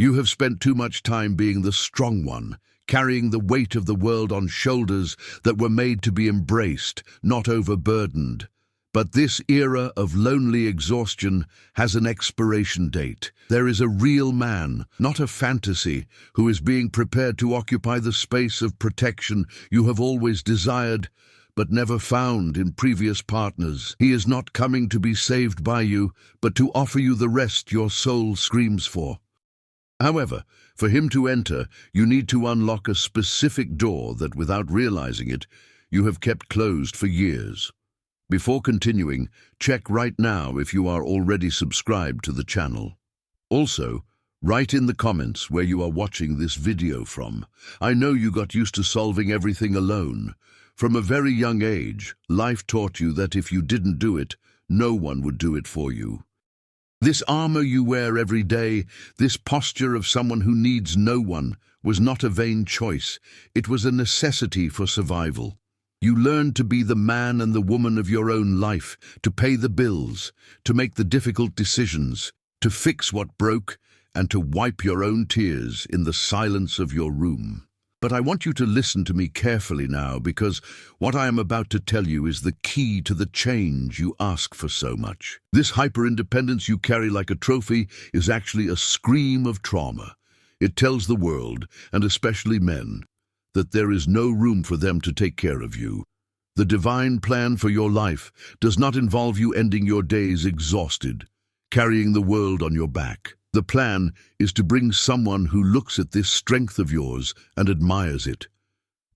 You have spent too much time being the strong one, carrying the weight of the world on shoulders that were made to be embraced, not overburdened. But this era of lonely exhaustion has an expiration date. There is a real man, not a fantasy, who is being prepared to occupy the space of protection you have always desired, but never found in previous partners. He is not coming to be saved by you, but to offer you the rest your soul screams for. However, for him to enter, you need to unlock a specific door that, without realizing it, you have kept closed for years. Before continuing, check right now if you are already subscribed to the channel. Also, write in the comments where you are watching this video from. I know you got used to solving everything alone. From a very young age, life taught you that if you didn't do it, no one would do it for you. This armor you wear every day, this posture of someone who needs no one, was not a vain choice. It was a necessity for survival. You learned to be the man and the woman of your own life, to pay the bills, to make the difficult decisions, to fix what broke, and to wipe your own tears in the silence of your room. But I want you to listen to me carefully now, because what I am about to tell you is the key to the change you ask for so much. This hyperindependence you carry like a trophy is actually a scream of trauma. It tells the world, and especially men, that there is no room for them to take care of you. The divine plan for your life does not involve you ending your days exhausted, carrying the world on your back. The plan is to bring someone who looks at this strength of yours and admires it,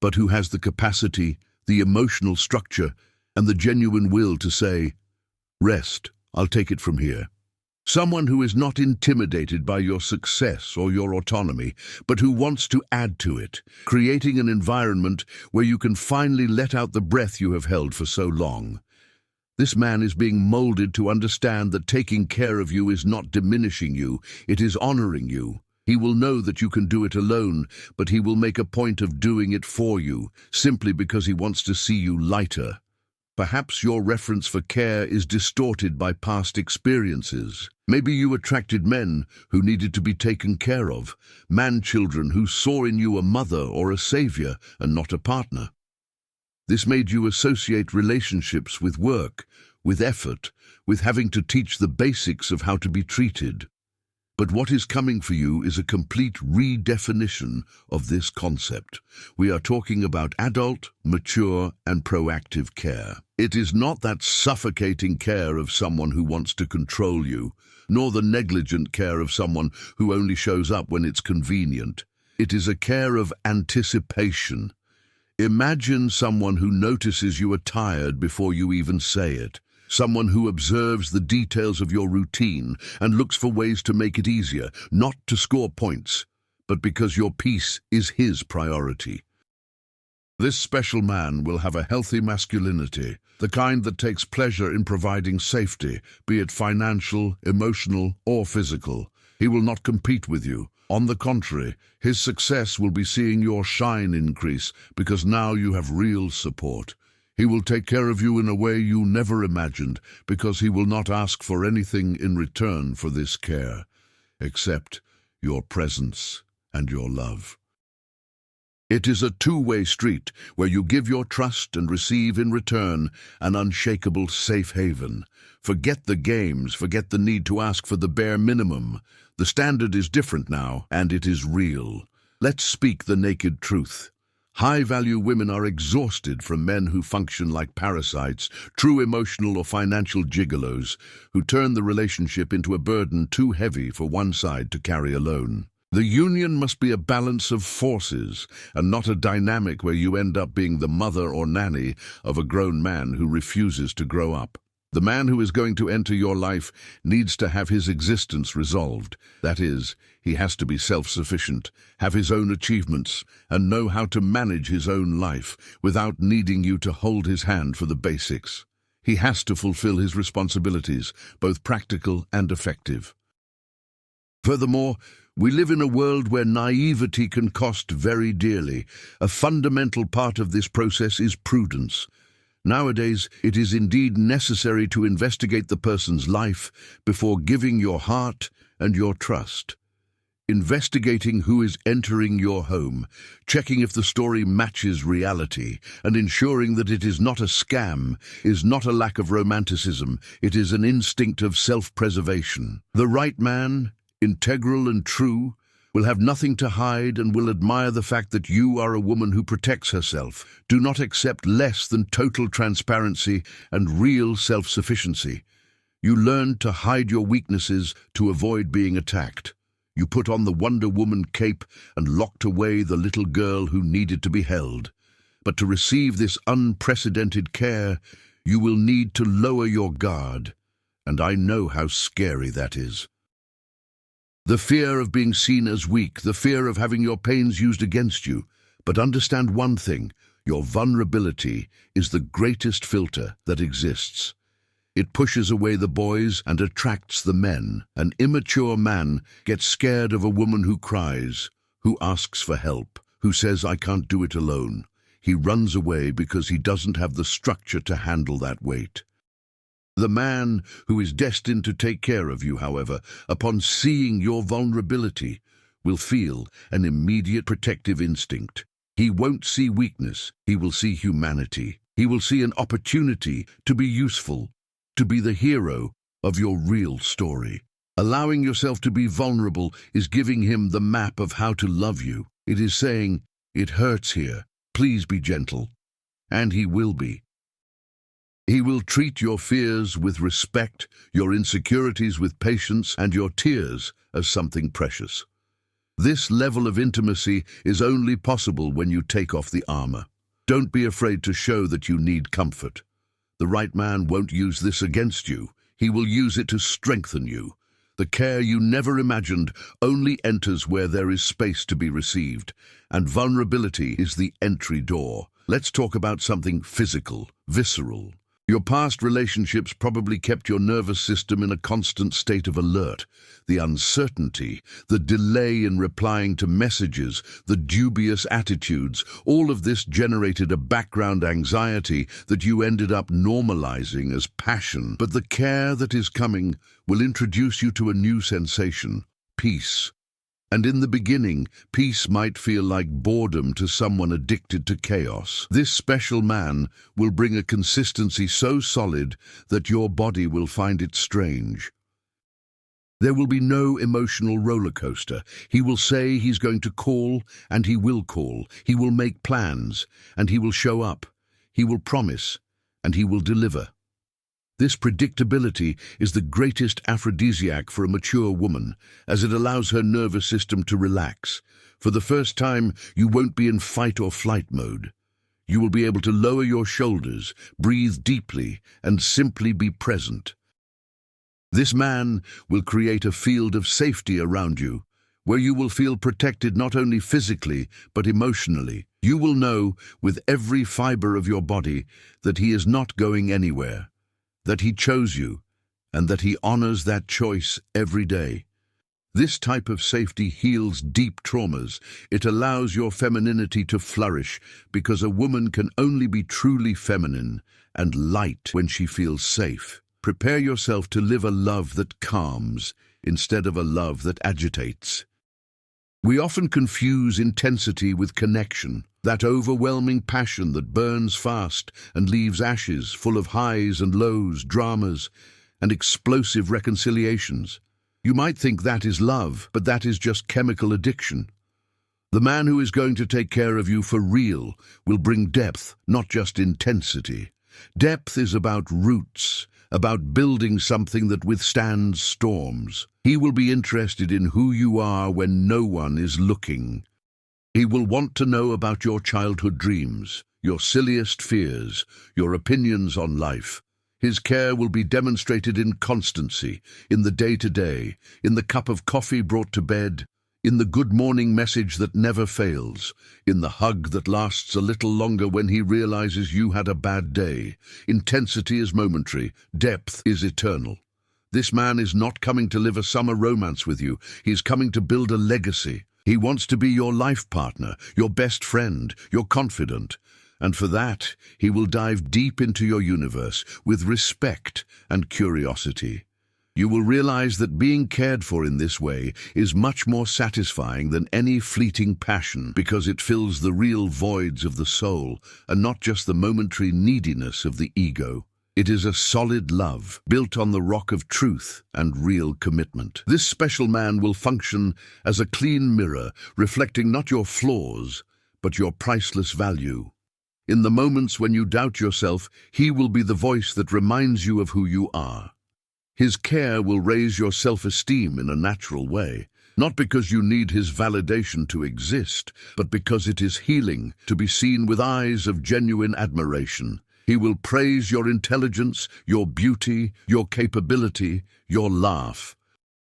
but who has the capacity, the emotional structure, and the genuine will to say, "Rest, I'll take it from here." Someone who is not intimidated by your success or your autonomy, but who wants to add to it, creating an environment where you can finally let out the breath you have held for so long. This man is being molded to understand that taking care of you is not diminishing you, it is honoring you. He will know that you can do it alone, but he will make a point of doing it for you, simply because he wants to see you lighter. Perhaps your reference for care is distorted by past experiences. Maybe you attracted men who needed to be taken care of, man-children who saw in you a mother or a savior and not a partner. This made you associate relationships with work, with effort, with having to teach the basics of how to be treated. But what is coming for you is a complete redefinition of this concept. We are talking about adult, mature, and proactive care. It is not that suffocating care of someone who wants to control you, nor the negligent care of someone who only shows up when it's convenient. It is a care of anticipation. Imagine someone who notices you are tired before you even say it. Someone who observes the details of your routine and looks for ways to make it easier, not to score points, but because your peace is his priority. This special man will have a healthy masculinity, the kind that takes pleasure in providing safety, be it financial, emotional, or physical. He will not compete with you. On the contrary, his success will be seeing your shine increase because now you have real support. He will take care of you in a way you never imagined because he will not ask for anything in return for this care, except your presence and your love. It is a two-way street where you give your trust and receive in return an unshakable safe haven. Forget the games, forget the need to ask for the bare minimum. The standard is different now, and it is real. Let's speak the naked truth. High-value women are exhausted from men who function like parasites, true emotional or financial gigolos, who turn the relationship into a burden too heavy for one side to carry alone. The union must be a balance of forces, and not a dynamic where you end up being the mother or nanny of a grown man who refuses to grow up. The man who is going to enter your life needs to have his existence resolved. That is, he has to be self-sufficient, have his own achievements, and know how to manage his own life without needing you to hold his hand for the basics. He has to fulfill his responsibilities, both practical and effective. Furthermore, we live in a world where naivety can cost very dearly. A fundamental part of this process is prudence. Nowadays, it is indeed necessary to investigate the person's life before giving your heart and your trust. investigating who is entering your home, checking if the story matches reality, and ensuring that it is not a scam, is not a lack of romanticism, it is an instinct of self-preservation. The right man, integral and true, will have nothing to hide and will admire the fact that you are a woman who protects herself. Do not accept less than total transparency and real self-sufficiency. You learn to hide your weaknesses to avoid being attacked. You put on the Wonder Woman cape and locked away the little girl who needed to be held. But to receive this unprecedented care, you will need to lower your guard, and I know how scary that is. The fear of being seen as weak, the fear of having your pains used against you. But understand one thing, your vulnerability is the greatest filter that exists. It pushes away the boys and attracts the men. An immature man gets scared of a woman who cries, who asks for help, who says, "I can't do it alone." He runs away because he doesn't have the structure to handle that weight. The man who is destined to take care of you, however, upon seeing your vulnerability, will feel an immediate protective instinct. He won't see weakness, he will see humanity. He will see an opportunity to be useful, to be the hero of your real story. Allowing yourself to be vulnerable is giving him the map of how to love you. It is saying, "It hurts here, please be gentle." And he will be. He will treat your fears with respect, your insecurities with patience, and your tears as something precious. This level of intimacy is only possible when you take off the armor. Don't be afraid to show that you need comfort. The right man won't use this against you. He will use it to strengthen you. The care you never imagined only enters where there is space to be received, and vulnerability is the entry door. Let's talk about something physical, visceral. Your past relationships probably kept your nervous system in a constant state of alert. The uncertainty, the delay in replying to messages, the dubious attitudes, all of this generated a background anxiety that you ended up normalizing as passion. But the care that is coming will introduce you to a new sensation, peace. And in the beginning, peace might feel like boredom to someone addicted to chaos. This special man will bring a consistency so solid that your body will find it strange. There will be no emotional roller coaster. He will say he's going to call, and he will call. He will make plans, and he will show up. He will promise, and he will deliver. This predictability is the greatest aphrodisiac for a mature woman, as it allows her nervous system to relax. For the first time, you won't be in fight or flight mode. You will be able to lower your shoulders, breathe deeply, and simply be present. This man will create a field of safety around you, where you will feel protected not only physically, but emotionally. You will know, with every fiber of your body, that he is not going anywhere, that he chose you, and that he honors that choice every day. This type of safety heals deep traumas. It allows your femininity to flourish, because a woman can only be truly feminine and light when she feels safe. Prepare yourself to live a love that calms, instead of a love that agitates. We often confuse intensity with connection, that overwhelming passion that burns fast and leaves ashes, full of highs and lows, dramas, and explosive reconciliations. You might think that is love, but that is just chemical addiction. The man who is going to take care of you for real will bring depth, not just intensity. Depth is about roots, about building something that withstands storms. He will be interested in who you are when no one is looking. He will want to know about your childhood dreams, your silliest fears, your opinions on life. His care will be demonstrated in constancy, in the day-to-day, in the cup of coffee brought to bed, in the good morning message that never fails, in the hug that lasts a little longer when he realizes you had a bad day. Intensity is momentary, depth is eternal. This man is not coming to live a summer romance with you. He is coming to build a legacy. He wants to be your life partner, your best friend, your confidant. And for that, he will dive deep into your universe with respect and curiosity. You will realize that being cared for in this way is much more satisfying than any fleeting passion, because it fills the real voids of the soul and not just the momentary neediness of the ego. It is a solid love, built on the rock of truth and real commitment. This special man will function as a clean mirror, reflecting not your flaws, but your priceless value. In the moments when you doubt yourself, he will be the voice that reminds you of who you are. His care will raise your self-esteem in a natural way, not because you need his validation to exist, but because it is healing to be seen with eyes of genuine admiration. He will praise your intelligence, your beauty, your capability, your laugh.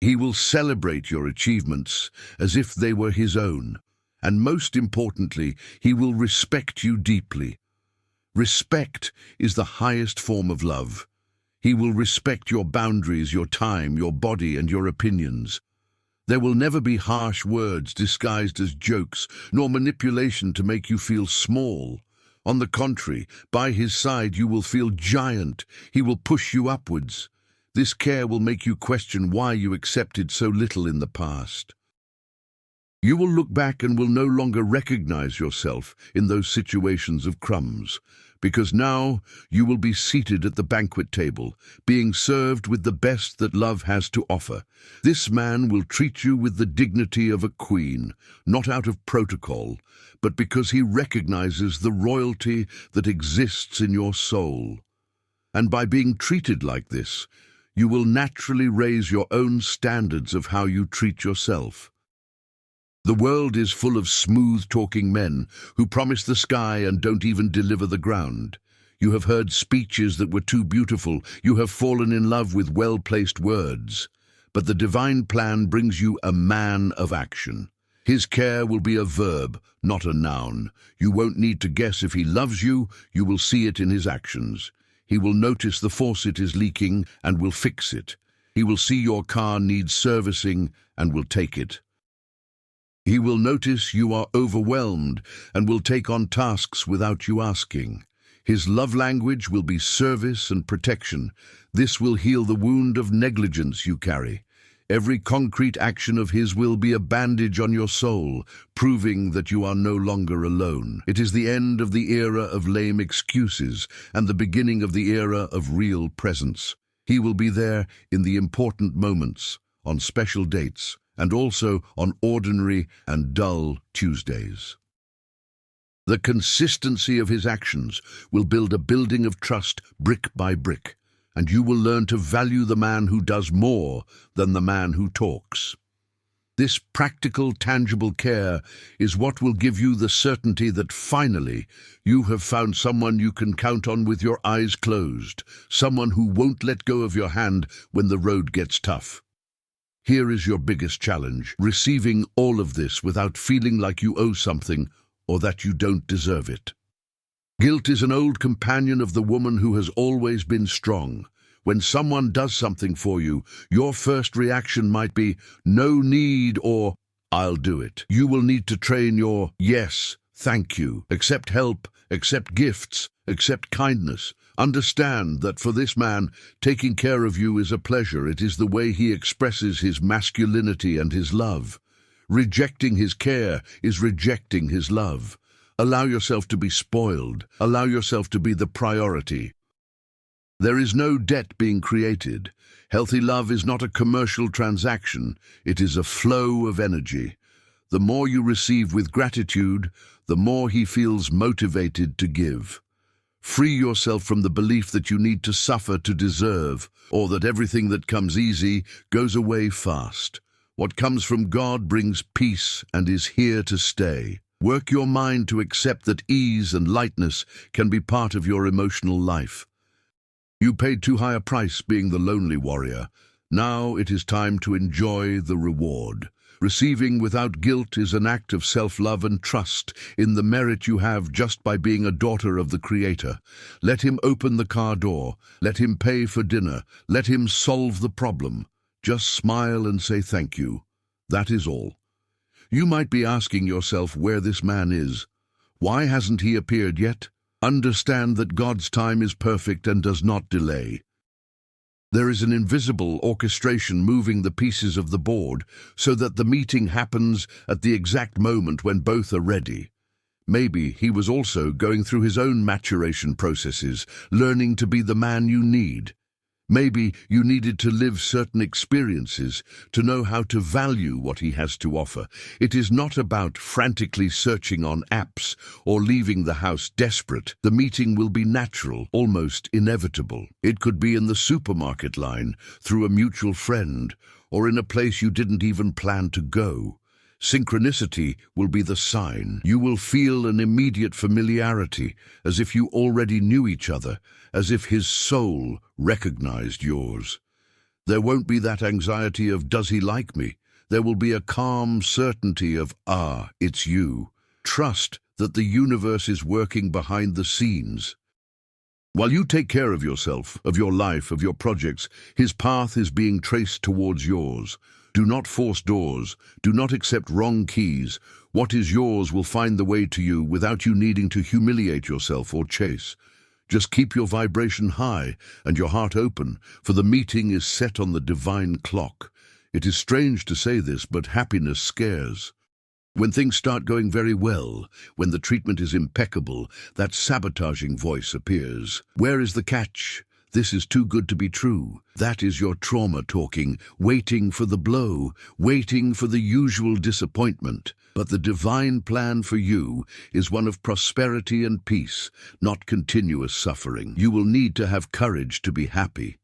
He will celebrate your achievements as if they were his own. And most importantly, he will respect you deeply. Respect is the highest form of love. He will respect your boundaries, your time, your body, and your opinions. There will never be harsh words disguised as jokes, nor manipulation to make you feel small. On the contrary, by his side you will feel giant. He will push you upwards. This care will make you question why you accepted so little in the past. You will look back and will no longer recognize yourself in those situations of crumbs, because now you will be seated at the banquet table, being served with the best that love has to offer. This man will treat you with the dignity of a queen, not out of protocol, but because he recognizes the royalty that exists in your soul. And by being treated like this, you will naturally raise your own standards of how you treat yourself. The world is full of smooth-talking men who promise the sky and don't even deliver the ground. You have heard speeches that were too beautiful. You have fallen in love with well-placed words. But the divine plan brings you a man of action. His care will be a verb, not a noun. You won't need to guess if he loves you. You will see it in his actions. He will notice the faucet is leaking and will fix it. He will see your car needs servicing and will take it. He will notice you are overwhelmed and will take on tasks without you asking. His love language will be service and protection. This will heal the wound of negligence you carry. Every concrete action of his will be a bandage on your soul, proving that you are no longer alone. It is the end of the era of lame excuses and the beginning of the era of real presence. He will be there in the important moments, on special dates, and also on ordinary and dull Tuesdays. The consistency of his actions will build a building of trust brick by brick, and you will learn to value the man who does more than the man who talks. This practical, tangible care is what will give you the certainty that finally you have found someone you can count on with your eyes closed, someone who won't let go of your hand when the road gets tough. Here is your biggest challenge: receiving all of this without feeling like you owe something or that you don't deserve it. Guilt is an old companion of the woman who has always been strong. When someone does something for you, your first reaction might be, "No need," or "I'll do it." You will need to train your yes, thank you, accept help, accept gifts, accept kindness. Understand that for this man, taking care of you is a pleasure. It is the way he expresses his masculinity and his love. Rejecting his care is rejecting his love. Allow yourself to be spoiled. Allow yourself to be the priority. There is no debt being created. Healthy love is not a commercial transaction. It is a flow of energy. The more you receive with gratitude, the more he feels motivated to give. Free yourself from the belief that you need to suffer to deserve, or that everything that comes easy goes away fast. What comes from God brings peace and is here to stay. Work your mind to accept that ease and lightness can be part of your emotional life. You paid too high a price being the lonely warrior. Now it is time to enjoy the reward. Receiving without guilt is an act of self-love and trust in the merit you have just by being a daughter of the Creator. Let him open the car door. Let him pay for dinner. Let him solve the problem. Just smile and say thank you. That is all. You might be asking yourself where this man is. Why hasn't he appeared yet? Understand that God's time is perfect and does not delay. There is an invisible orchestration moving the pieces of the board so that the meeting happens at the exact moment when both are ready. Maybe he was also going through his own maturation processes, learning to be the man you need. Maybe you needed to live certain experiences to know how to value what he has to offer. It is not about frantically searching on apps or leaving the house desperate. The meeting will be natural, almost inevitable. It could be in the supermarket line, through a mutual friend, or in a place you didn't even plan to go. Synchronicity will be the sign. You will feel an immediate familiarity, as if you already knew each other, as if his soul recognized yours. There won't be that anxiety of, does he like me? There will be a calm certainty of, it's you. Trust that the universe is working behind the scenes. While you take care of yourself, of your life, of your projects, his path is being traced towards yours. Do not force doors. Do not accept wrong keys. What is yours will find the way to you without you needing to humiliate yourself or chase. Just keep your vibration high and your heart open, for the meeting is set on the divine clock. It is strange to say this, but happiness scares. When things start going very well, when the treatment is impeccable, that sabotaging voice appears. Where is the catch? This is too good to be true. That is your trauma talking, waiting for the blow, waiting for the usual disappointment. But the divine plan for you is one of prosperity and peace, not continuous suffering. You will need to have courage to be happy.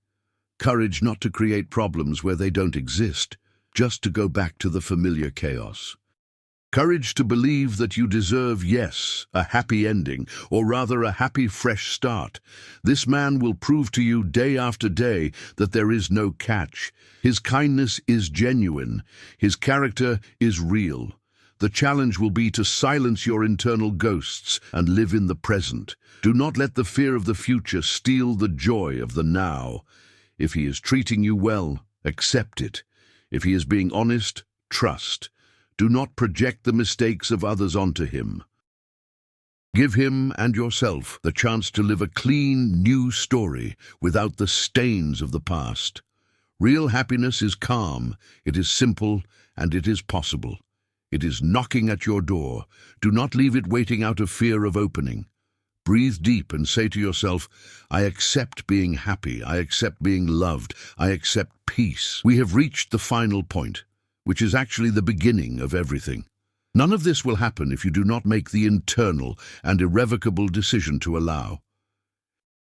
Courage not to create problems where they don't exist, just to go back to the familiar chaos. Courage to believe that you deserve, yes, a happy ending, or rather a happy fresh start. This man will prove to you day after day that there is no catch. His kindness is genuine. His character is real. The challenge will be to silence your internal ghosts and live in the present. Do not let the fear of the future steal the joy of the now. If he is treating you well, accept it. If he is being honest, trust. Do not project the mistakes of others onto him. Give him and yourself the chance to live a clean, new story without the stains of the past. Real happiness is calm, it is simple, and it is possible. It is knocking at your door. Do not leave it waiting out of fear of opening. Breathe deep and say to yourself, I accept being happy, I accept being loved, I accept peace. We have reached the final point, which is actually the beginning of everything. None of this will happen if you do not make the internal and irrevocable decision to allow.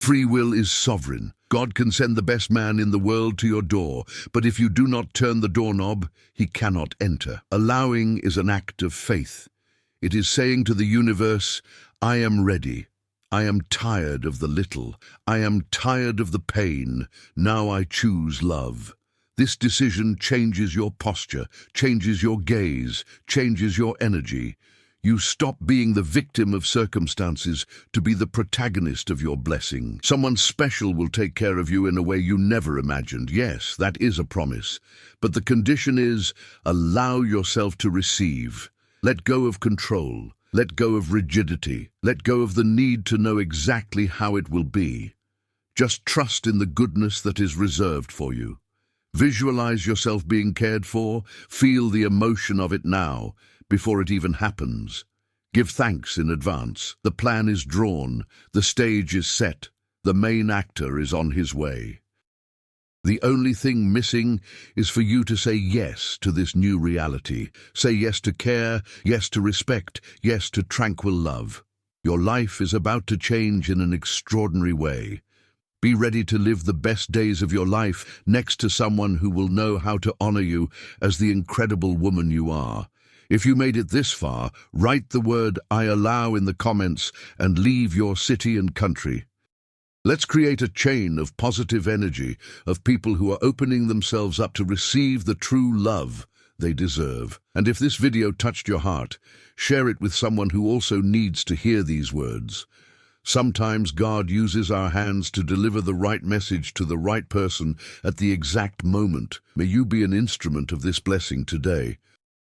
Free will is sovereign. God can send the best man in the world to your door, but if you do not turn the doorknob, he cannot enter. Allowing is an act of faith. It is saying to the universe, I am ready. I am tired of the little. I am tired of the pain. Now I choose love. This decision changes your posture, changes your gaze, changes your energy. You stop being the victim of circumstances to be the protagonist of your blessing. Someone special will take care of you in a way you never imagined. Yes, that is a promise. But the condition is, allow yourself to receive. Let go of control. Let go of rigidity. Let go of the need to know exactly how it will be. Just trust in the goodness that is reserved for you. Visualize yourself being cared for. Feel the emotion of it now, before it even happens. Give thanks in advance. The plan is drawn. The stage is set. The main actor is on his way. The only thing missing is for you to say yes to this new reality. Say yes to care, yes to respect, yes to tranquil love. Your life is about to change in an extraordinary way. Be ready to live the best days of your life next to someone who will know how to honor you as the incredible woman you are. If you made it this far, write the word I allow in the comments and leave your city and country. Let's create a chain of positive energy, of people who are opening themselves up to receive the true love they deserve. And if this video touched your heart, share it with someone who also needs to hear these words. Sometimes God uses our hands to deliver the right message to the right person at the exact moment. May you be an instrument of this blessing today.